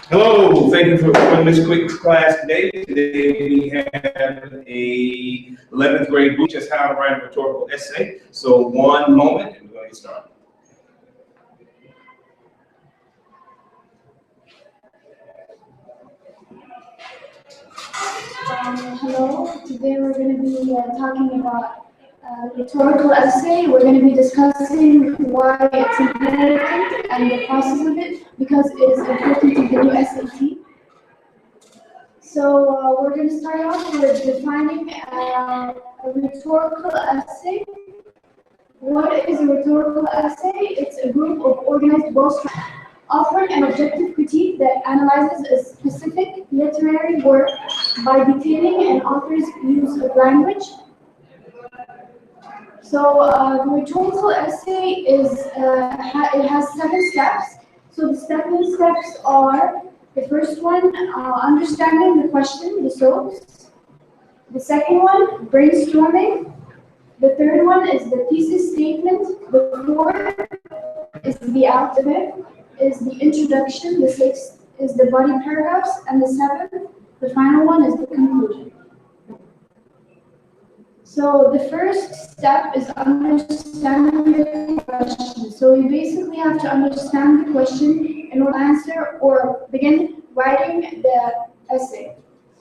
Hello, thank you for joining this quick class today. Today we have a 11th grade book, just how to write a rhetorical essay. So one moment and we're going to get started. Hello, today we're going to be talking about rhetorical essay. We're going to be discussing why it's important and the process of it, because it is important to the new SAT. So we're going to start off with defining a rhetorical essay. What is a rhetorical essay? It's a group of organized boasts offering an objective critique that analyzes a specific literary work by detailing an author's use of language. So the rhetorical essay is it has 7 steps. So the 7 steps are: the first one, understanding the question, the source. The second one, brainstorming. The third one is the thesis statement. The fourth is the outline, is the introduction. The 6th is the body paragraphs, and the 7th, the final one, is the conclusion. So the first step is understanding the question. So you basically have to understand the question in order to answer or begin writing the essay.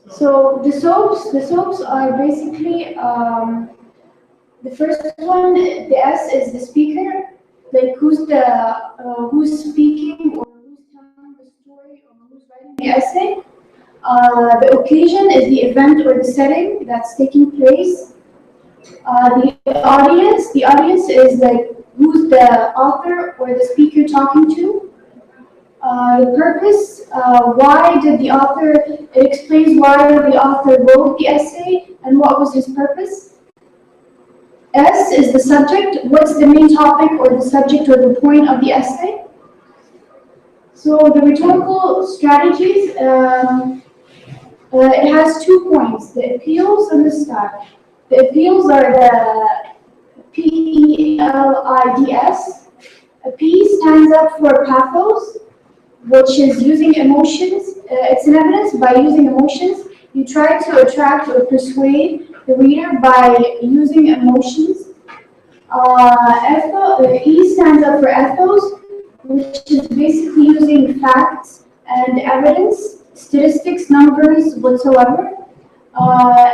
So the soaps are basically the first one. The S is the speaker, like who's speaking or who's telling the story or who's writing the essay. The occasion is the event or the setting that's taking place. The audience is like who's the author or the speaker talking to. The purpose, why did the author, it explains why the author wrote the essay and what was his purpose. S is the subject, what's the main topic or the subject or the point of the essay. So the rhetorical strategies, it has 2 points, the appeals and the style. The appeals are the PELIDS. A P stands up for pathos, which is using emotions. It's an evidence by using emotions. You try to attract or persuade the reader by using emotions. E stands up for ethos, which is basically using facts and evidence, statistics, numbers, whatsoever.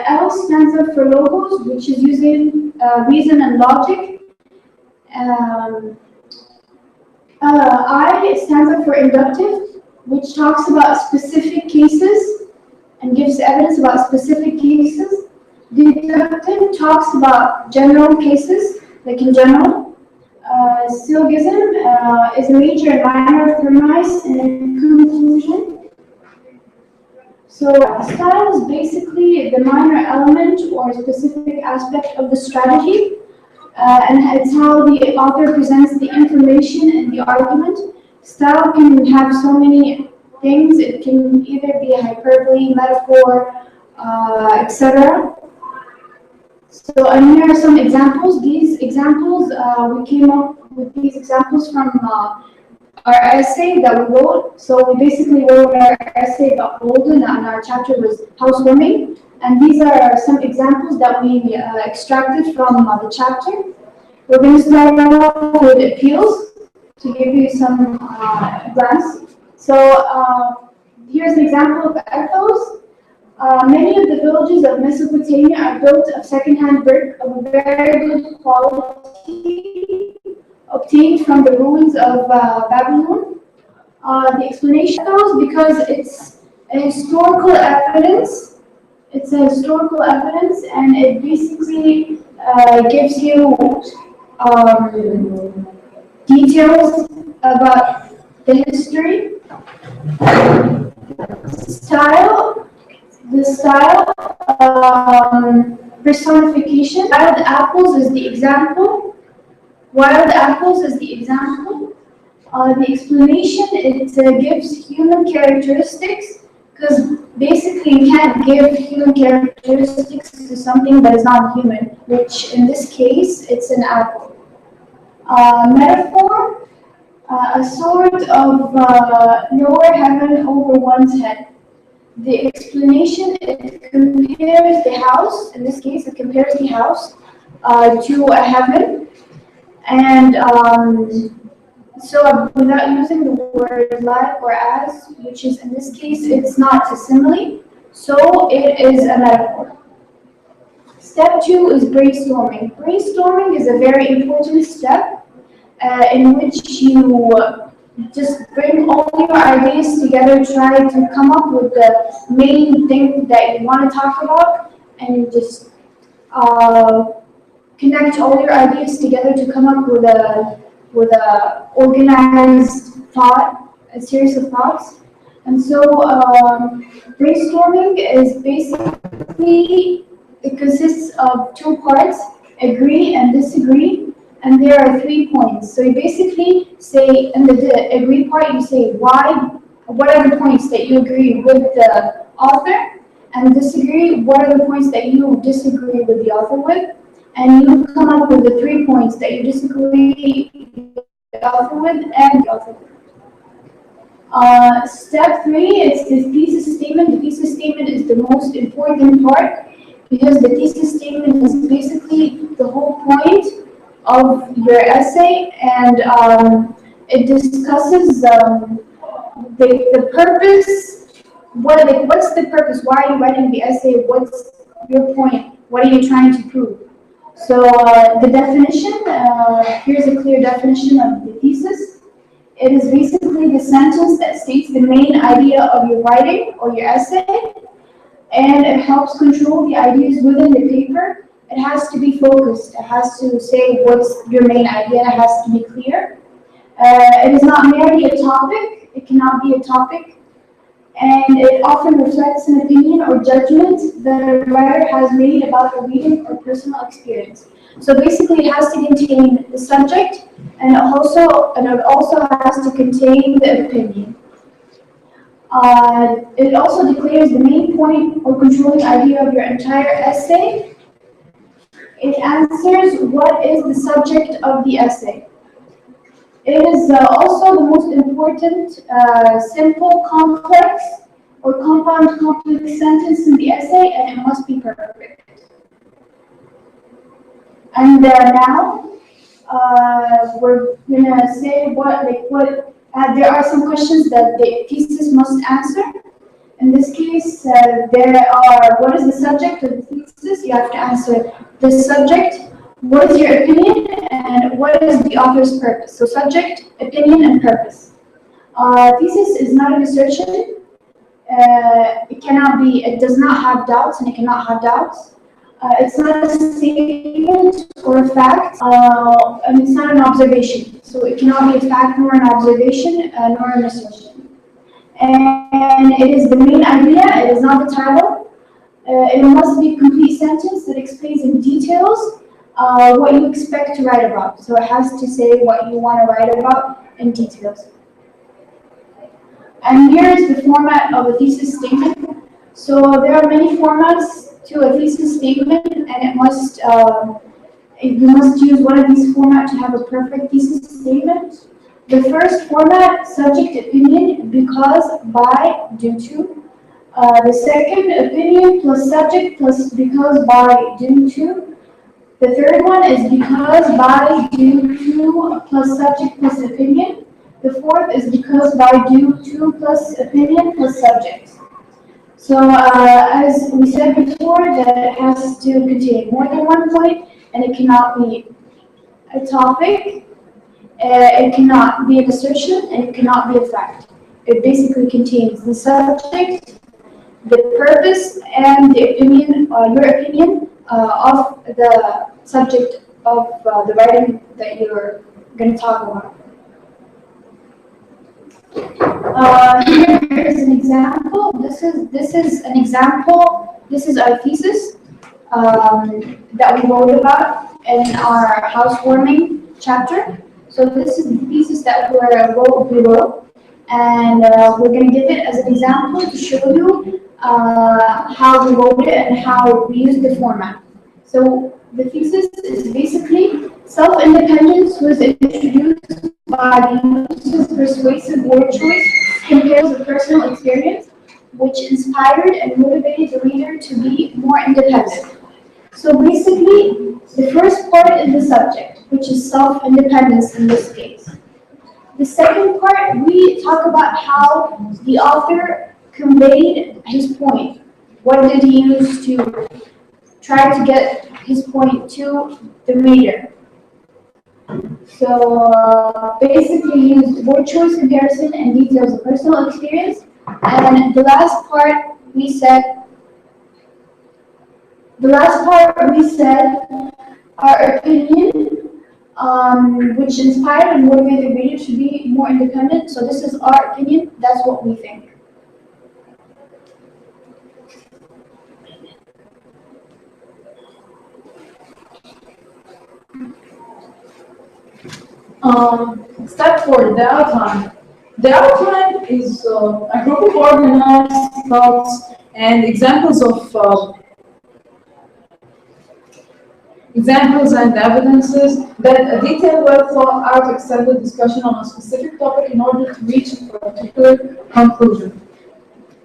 L stands up for logos, which is using reason and logic. I stands up for inductive, which talks about specific cases and gives evidence about specific cases. Deductive talks about general cases, like in general. Syllogism is a major and minor premise and conclusion. So style is basically the minor element or specific aspect of the strategy, and it's how the author presents the information in the argument. Style can have so many things. It can either be a hyperbole, metaphor, etc. So, and here are some examples. These examples, we came up with these examples from our essay that we wrote. So we basically wrote our essay about Golden, and our chapter was housewarming. And these are some examples that we extracted from the chapter. We're going to start off with appeals to give you some glance. So here's an example of ethos. Many of the villages of Mesopotamia are built of second-hand brick of a very good quality, obtained from the ruins of Babylon. The explanation goes because it's a historical evidence. It's a historical evidence, and it basically gives you details about the history. Style. The style, personification. Wild apples is the example. Wild apples is the example. The explanation, it gives human characteristics, because basically you can't give human characteristics to something that is not human, which in this case, it's an apple. Metaphor, a sort of lower heaven over one's head. The explanation, it compares the house, in this case, it compares the house to a heaven. And so without using the word like or as, which is in this case, it's not a simile, so it is a metaphor. Step 2 is brainstorming. Brainstorming is a very important step in which you just bring all your ideas together, try to come up with the main thing that you want to talk about, and you just connect all your ideas together to come up with a organized thought, a series of thoughts. And so brainstorming is basically, it consists of two parts, agree and disagree, and there are 3 points. So you basically say, in the agree part, you say why, what are the points that you agree with the author, and disagree, what are the points that you disagree with the author with, and you come up with the 3 points that you disagree with the author with and the author with. Step 3 is the thesis statement. The thesis statement is the most important part because the thesis statement is basically the whole point of your essay, and it discusses the purpose. What's the purpose? Why are you writing the essay? What's your point? What are you trying to prove? So the definition, here's a clear definition of the thesis. It is basically the sentence that states the main idea of your writing or your essay, and it helps control the ideas within the paper. It has to be focused. It has to say what's your main idea. It has to be clear. It is not merely a topic. It cannot be a topic. And it often reflects an opinion or judgment that a writer has made about a reading or personal experience. So basically, it has to contain the subject, and it also has to contain the opinion. It also declares the main point or controlling idea of your entire essay. It answers what is the subject of the essay. It is also the most important simple, complex, or compound complex sentence in the essay, and it must be perfect. And now we're gonna say there are some questions that the thesis must answer. In this case, there are, what is the subject of the thesis? You have to answer the subject, what is your opinion, and what is the author's purpose? So subject, opinion, and purpose. Thesis is not an assertion. It does not have doubts, and it cannot have doubts. It's not a statement or a fact, and it's not an observation. So it cannot be a fact, nor an observation, nor an assertion. And it is the main idea, it is not the title. It must be a complete sentence that explains in details what you expect to write about. So it has to say what you want to write about in details. And here is the format of a thesis statement. So there are many formats to a thesis statement, and you must use one of these formats to have a perfect thesis statement. The first format, subject, opinion, because, by, due to. The second, opinion plus subject plus because, by, due to. The third one is because, by, due to plus subject plus opinion. The fourth is because, by, due to plus opinion plus subject. So as we said before, that it has to contain more than one point, and it cannot be a topic. It cannot be an assertion, and it cannot be a fact. It basically contains the subject, the purpose, and the opinion, your opinion of the subject of the writing that you're going to talk about. Here is an example. This is an example. This is our thesis that we wrote about in our housewarming chapter. So this is the thesis that we wrote below, and we're going to give it as an example to show you how we wrote it and how we used the format. So the thesis is basically Self-independence was introduced by the use of persuasive word choice compared to personal experience, which inspired and motivated the reader to be more independent. So basically, the first part is the subject, which is self-independence in this case. The second part, we talk about how the author conveyed his point. What did he use to try to get his point to the reader? So basically, he used word choice comparison and details of personal experience. And the last part we said our opinion, which inspired and motivated the reader to be more independent. So this is our opinion. That's what we think. Step 4, the outline. The outline is a group of organized thoughts and examples and evidences that a detailed, well thought out, extended discussion on a specific topic in order to reach a particular conclusion.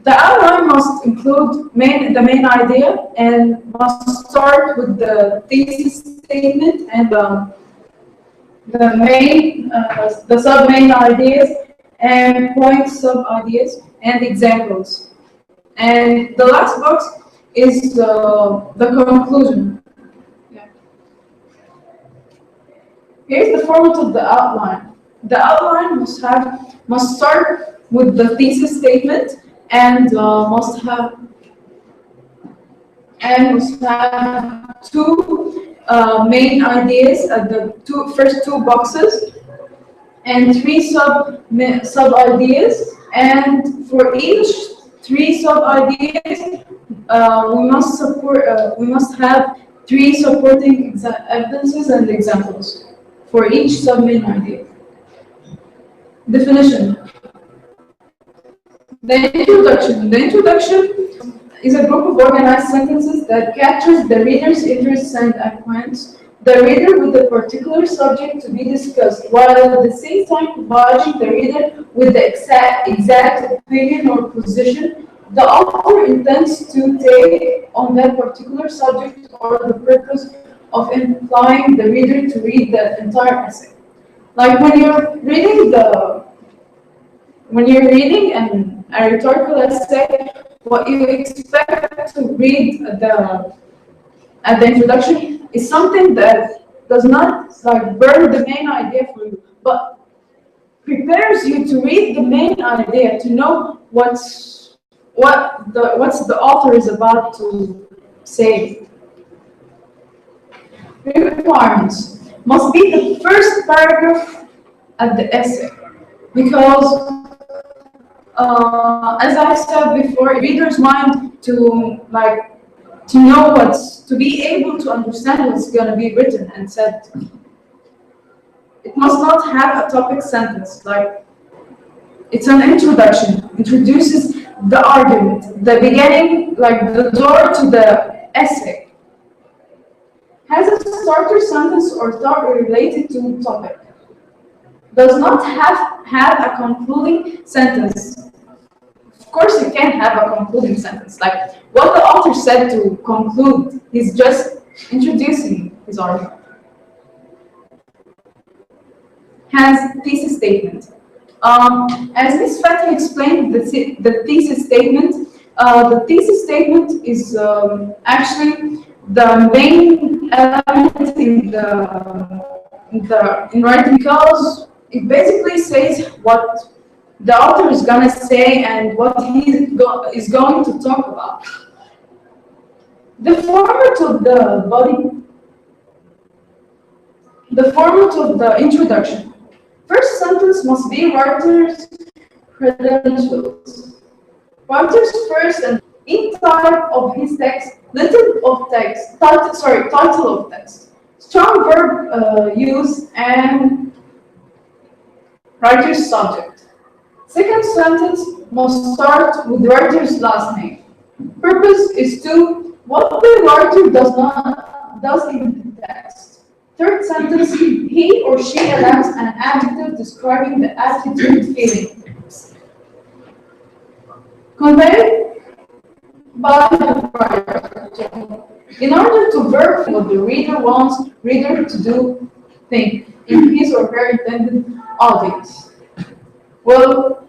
The outline must include the main idea and must start with the thesis statement and the sub-main ideas and point sub-ideas and examples. And the last box is the conclusion. Yeah. Here's the format of the outline. The outline must start with the thesis statement and must have two main ideas at the first two boxes and three sub ideas, and for each three sub ideas we must have three supporting evidences and examples for each sub main idea. Definition. The introduction is a group of organized sentences that captures the reader's interests and acquaints the reader with the particular subject to be discussed, while at the same time providing the reader with the exact opinion or position the author intends to take on that particular subject, or the purpose of implying the reader to read the entire essay. Like when you're reading a rhetorical essay, what you expect to read at the introduction is something that does not burn the main idea for you, but prepares you to read the main idea, to know what the author is about to say. Requirements must be the first paragraph at the essay, because as I said before, reader's mind to be able to understand what's going to be written and said. It must not have a topic sentence, it's an introduction, introduces the argument, the beginning, the door to the essay. Has a starter sentence or thought related to the topic. Does not have a concluding sentence. Of course, you can't have a concluding sentence. Like what the author said to conclude, he's just introducing his argument. Has thesis statement. As Ms. Fatih explained, the thesis statement is actually the main element in writing, because it basically says what the author is going to say and what he is going to talk about. The format of the body, the format of the introduction. First sentence must be writer's credentials. Writer's first and in type of his text, title of text, strong verb use, and writer's subject. Second sentence must start with writer's last name. Purpose is to what the writer does in the text. Third sentence, he or she allows an adjective describing the attitude, feeling. Conveyed by the writer. In order to verify what the reader wants reader to do, think in his or her intended audience. Well,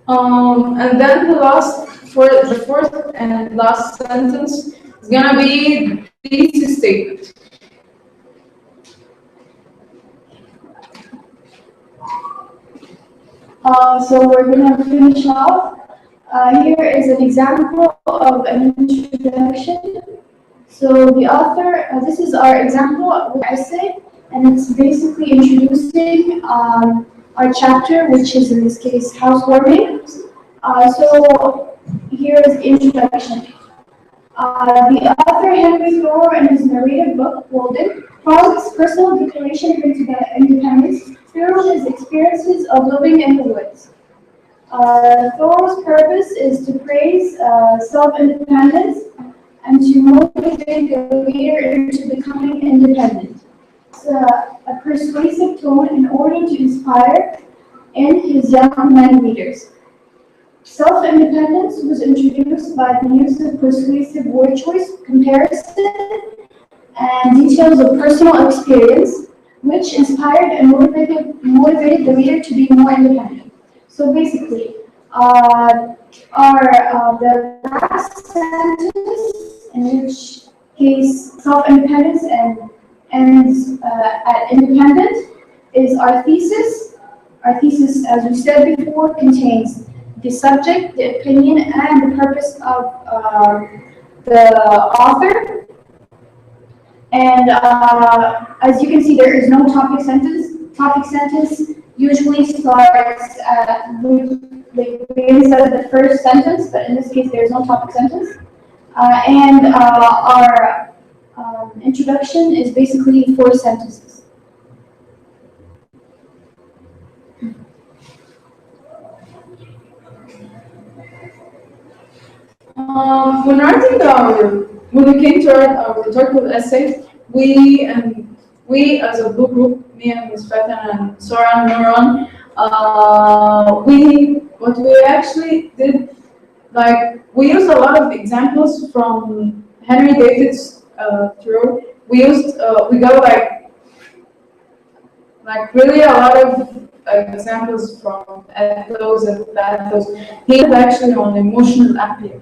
and then the fourth and last sentence is gonna be thesis statement. So we're gonna finish off. Here is an example of an introduction. So the author, this is our example essay, and it's basically introducing our chapter, which is in this case housewarming. So here is the introduction. The author Henry Thoreau, in his narrative book Walden, calls personal declaration of independence through his experiences of living in the woods. Thoreau's purpose is to praise self-independence and to motivate the reader into becoming independent. It's a persuasive tone in order to inspire in his young men readers. Self-independence was introduced by the use of persuasive word choice, comparison, and details of personal experience, which inspired and motivated the reader to be more independent. So basically, the last sentence, in which case self-independence and ends at independent, is our thesis. Our thesis, as we said before, contains the subject, the opinion, and the purpose of the author. And as you can see, there is no topic sentence. Topic sentence usually starts begins at the first sentence, but in this case, there is no topic sentence. And our introduction is basically 4 sentences. When we came to write our rhetorical essay, we as a book group, me and Ms. Fatan and Sora and Nuran, what we actually did, like, we used a lot of examples from Henry David's Thoreau. We got like really a lot of examples from ethos and pathos. He is actually on emotional appeal.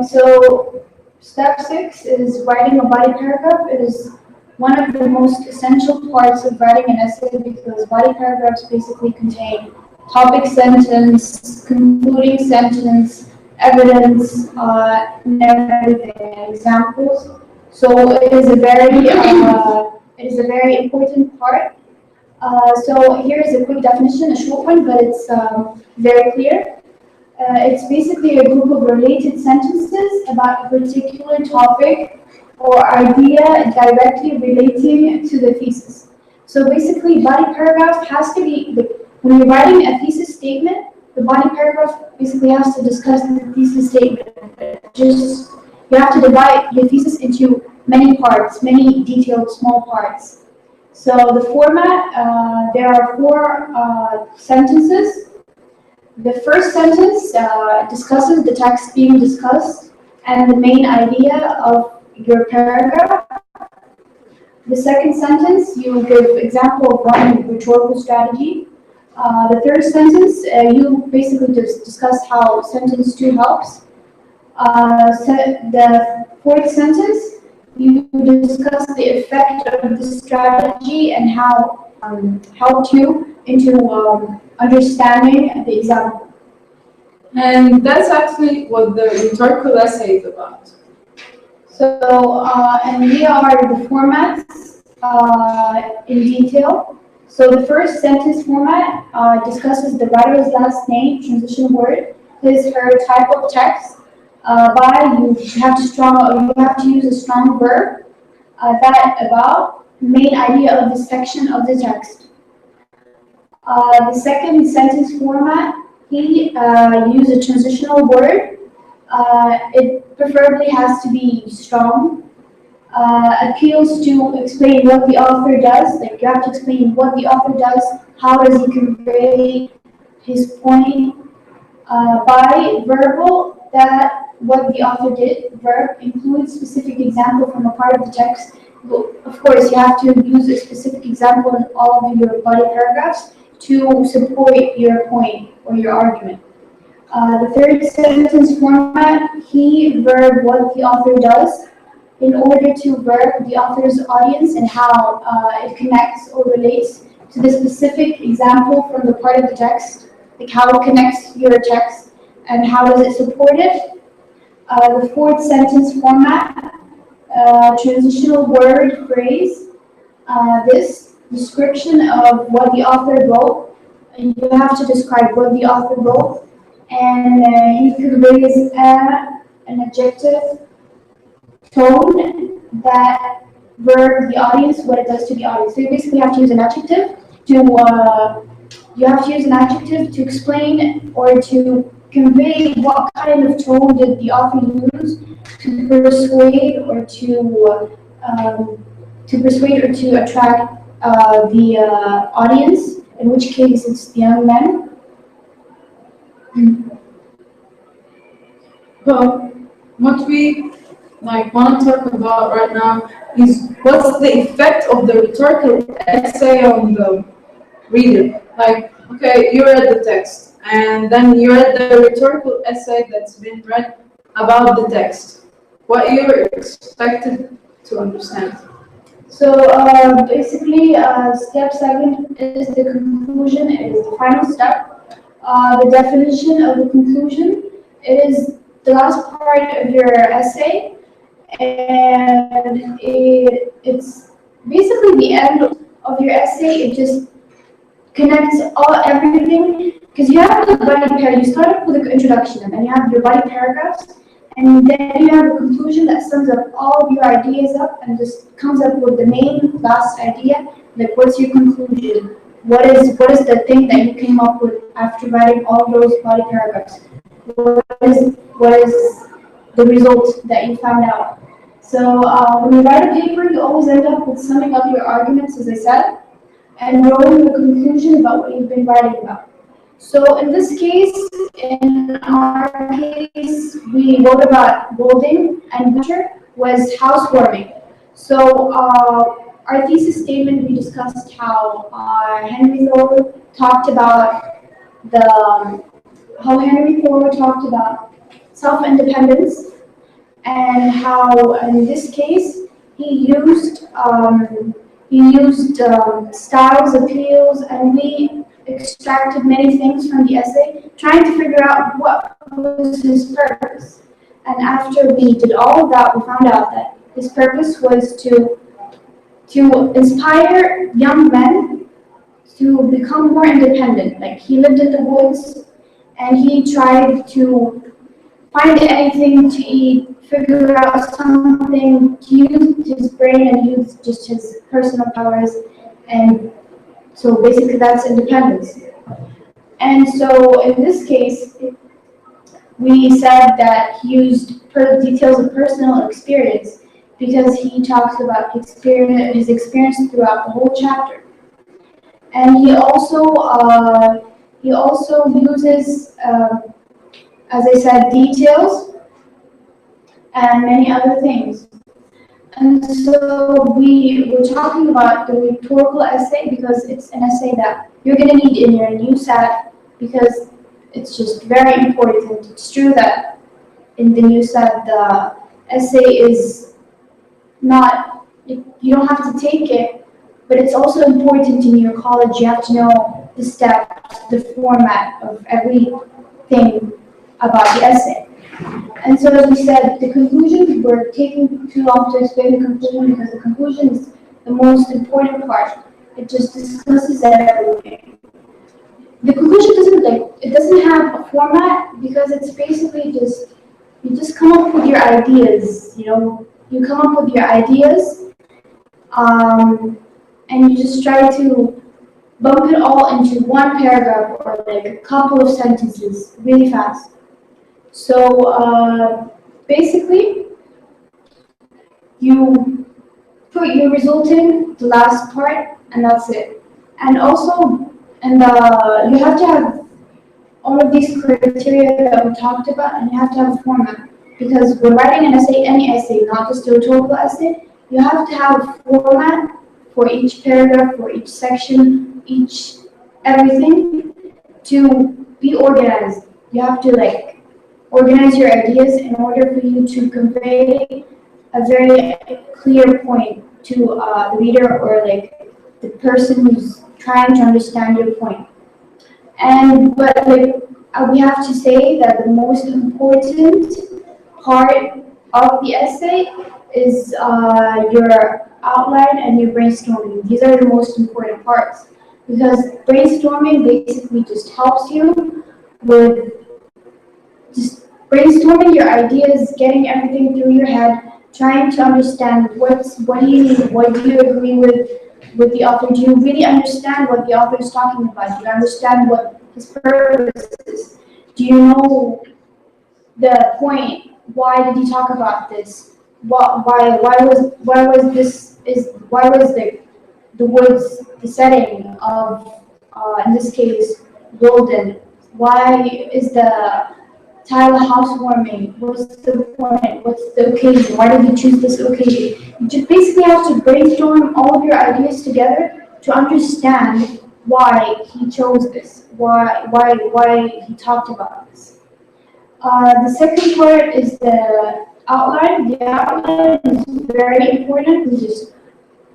So step 6 is writing a body paragraph. It is one of the most essential parts of writing an essay because body paragraphs basically contain topic sentence, concluding sentence, evidence, and everything, examples. So it is a very important part. So here is a quick definition, a short one, but it's very clear. It's basically a group of related sentences about a particular topic or idea directly relating to the thesis. So basically, body paragraph has to be, when you're writing a thesis statement, the body paragraph basically has to discuss the thesis statement. You have to divide your thesis into many parts, many detailed small parts. So the format, there are 4 sentences. The first sentence discusses the text being discussed and the main idea of your paragraph. The second sentence, you give example of one rhetorical strategy. The third sentence, you basically just discuss how sentence 2 helps. The fourth sentence, you discuss the effect of the strategy and how helped you into understanding the example. And that's actually what the rhetorical essay is about. So, and here are the formats in detail. So the first sentence format discusses the writer's last name, transition word, his, her type of text. You have to use a strong verb. That about main idea of the section of the text. The second sentence format, he used a transitional word. It preferably has to be strong. appeals to explain what the author does. Like you have to explain what the author does, how does he convey his point. By verbal, that what the author did, verb includes specific example from a part of the text. Well, of course, you have to use a specific example in all of your body paragraphs to support your point or your argument. The third sentence format, he, verb, what the author does, in order to verb the author's audience and how it connects or relates to the specific example from the part of the text, like how it connects your text and how does it support it. The fourth sentence format, transitional word phrase, this description of what the author wrote. You have to describe what the author wrote, and he conveys an adjective tone that verb the audience, what it does to the audience. So you basically have to use an adjective to explain or to convey what kind of tone did the author use to persuade or to attract the audience, in which case it's the young men. Well, what we want to talk about right now is what's the effect of the rhetorical essay on the reader. Like, okay, you read the text, and then you read the rhetorical essay that's been read about the text. What you're expected to understand. So basically, step 7 is the conclusion. It is the final step. The definition of the conclusion. It is the last part of your essay, and it's basically the end of your essay. It just connects everything, because you have the body paragraph. You start up with the introduction, and then you have your body paragraphs, and then you have a conclusion that sums up all of your ideas up and just comes up with the main last idea. Like, what's your conclusion? What is the thing that you came up with after writing all those body paragraphs? What is the result that you found out? So when you write a paper, you always end up with summing up your arguments, as I said, and drawing the conclusion about what you've been writing about. So in this case, in our case, we wrote about building, and picture was housewarming. So our thesis statement, we discussed how Henry Thoreau talked about self-independence, and how in this case he used styles, appeals, and we extracted many things from the essay, trying to figure out what was his purpose. And after we did all of that, we found out that his purpose was to inspire young men to become more independent. Like, he lived in the woods, and he tried to find anything to eat, figure out something, to use his brain and use just his personal powers, and so basically that's independence. And so in this case, we said that he used details of personal experience, because he talks about his experience throughout the whole chapter. And he also uses, as I said, details and many other things. And so we were talking about the rhetorical essay because it's an essay that you're going to need in your new SAT, because it's just very important. It's true that in the new SAT, the essay is not, you don't have to take it, but it's also important in your college. You have to know the steps, the format of everything about the essay. And so, as we said, the conclusion, we're taking too long to explain the conclusion because the conclusion is the most important part. It just discusses everything. The conclusion doesn't have a format, because it's basically you just come up with your ideas. You come up with your ideas, and you just try to bump it all into one paragraph or like a couple of sentences really fast. So basically, you put your result in the last part, and that's it. And also, you have to have all of these criteria that we talked about, and you have to have a format. Because when writing an essay, any essay, not just a rhetorical essay, you have to have a format for each paragraph, for each section, each everything to be organized. You have to organize your ideas in order for you to convey a very clear point to the reader or the person who's trying to understand your point. But we have to say that the most important part of the essay is your outline and your brainstorming. These are the most important parts because brainstorming basically just helps you with just brainstorming your ideas, getting everything through your head, trying to understand what do you need, what do you agree with the author. Do you really understand what the author is talking about? Do you understand what his purpose is? Do you know the point? Why did he talk about this? Why was the woods, the setting of in this case golden? Why is the tile housewarming? What's the point? What's the occasion? Why did you choose this occasion? You just basically have to brainstorm all of your ideas together to understand why he chose this, why he talked about this. The second part is the outline. The outline is very important.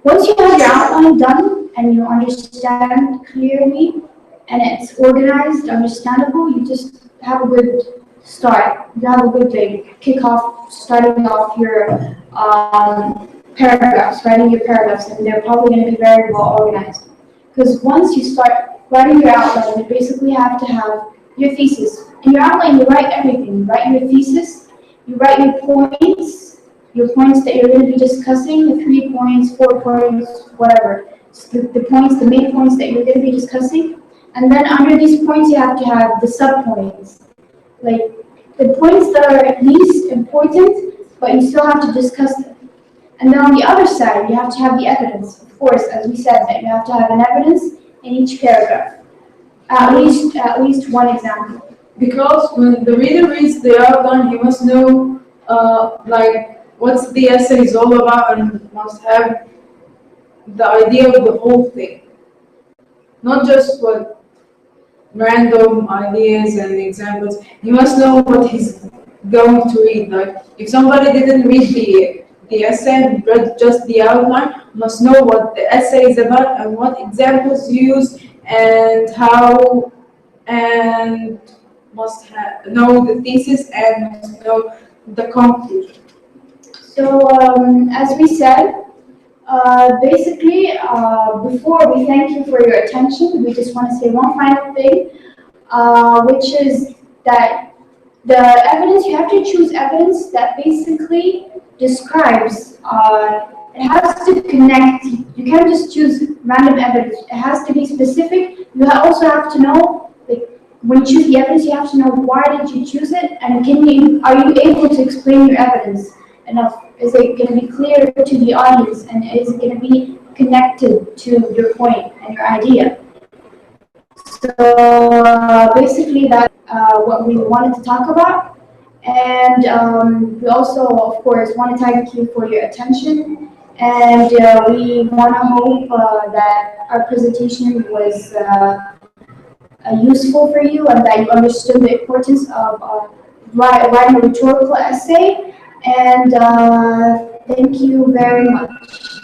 Once you have your outline done and you understand clearly and it's organized, understandable, you just have a good start. You have a good kickoff, starting off your paragraphs, writing your paragraphs, and they're probably going to be very well organized. Because once you start writing your outline, you basically have to have your thesis. In your outline, you write everything. You write your thesis, you write your points that you're going to be discussing, the 3 points, 4 points, whatever. The main points that you're going to be discussing. And then under these points, you have to have the sub-points. Like the points that are least important, but you still have to discuss them. And then on the other side, you have to have the evidence. Of course, as we said, that you have to have an evidence in each paragraph. At least one example. Because when the reader reads the outline, he must know what the essay is all about and must have the idea of the whole thing. Not just what random ideas and examples. He must know what he's going to read. Like if somebody didn't read the essay and read just the outline, must know what the essay is about and what examples used and how, and must know the thesis and must know the conclusion. So as we said, basically, before we thank you for your attention, we just want to say one final thing, which is that the evidence, you have to choose evidence that basically describes, it has to connect. You can't just choose random evidence. It has to be specific. You also have to know, when you choose the evidence, you have to know why did you choose it, and are you able to explain your evidence enough? Is it going to be clear to the audience, and is it going to be connected to your point and your idea? So basically that's what we wanted to talk about. And we also, of course, want to thank you for your attention. And we want to hope that our presentation was useful for you and that you understood the importance of writing a rhetorical essay. And thank you very much.